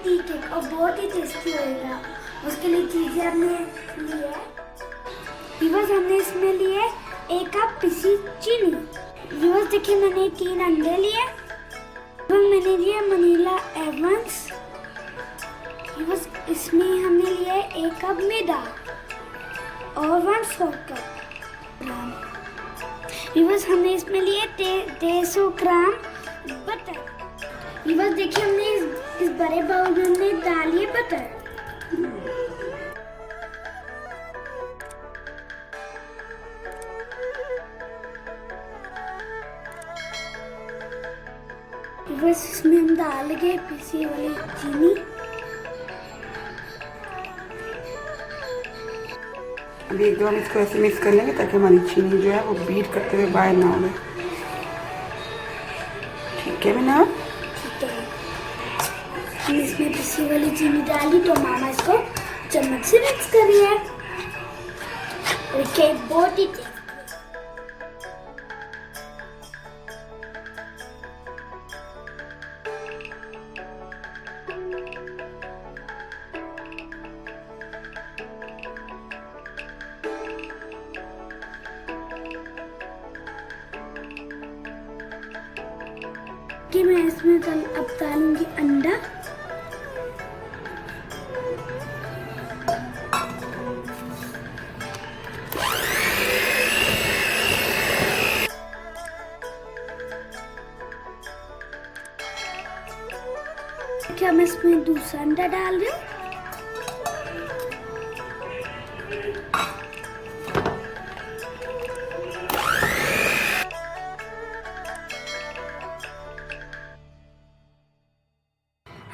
Tea cake और बहुत ही tasty होएगा। उसके लिए चीजें हमने ली है। व्यूअर्स, हमने इसमें लिए 1 कप पिसी चीनी। व्यूअर्स देखिए, मैंने 3 अंडे लिए। मैंने लिए वनीला एवंस। व्यूअर्स, इसमें हमने लिए 1 कप मैदा और 1/4 कप। व्यूअर्स, हमने इसमें लिए 150 ग्राम बटर। व्यूअर्स देखिए, हमने इस बड़े बाउल में हमने डालिए बटर। व्यूअर्स, इसमें हम डाल गए पिसी वाली चीनी। अभी एकदम इसको ऐसे मिक्स कर लेंगे ताकि हमारी चीनी जो है वो बीट करते हुए बाहर ना हो। ठीक है बिना, ठीक है। हम इसमें पिसी वाली चीनी डाली तो मामा इसको चम्मच से मिक्स करिए। और केक बहुत ही कि मैं इसमें अब डालूंगी अंडा। क्या मैं इसमें दूसरा अंडा डाल रही हूँ।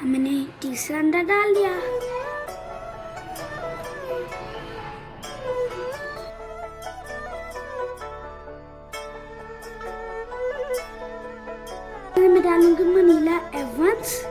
मैंने तीसरा अंडा डाल दिया। मैं डालूंगी वनीला एवंस।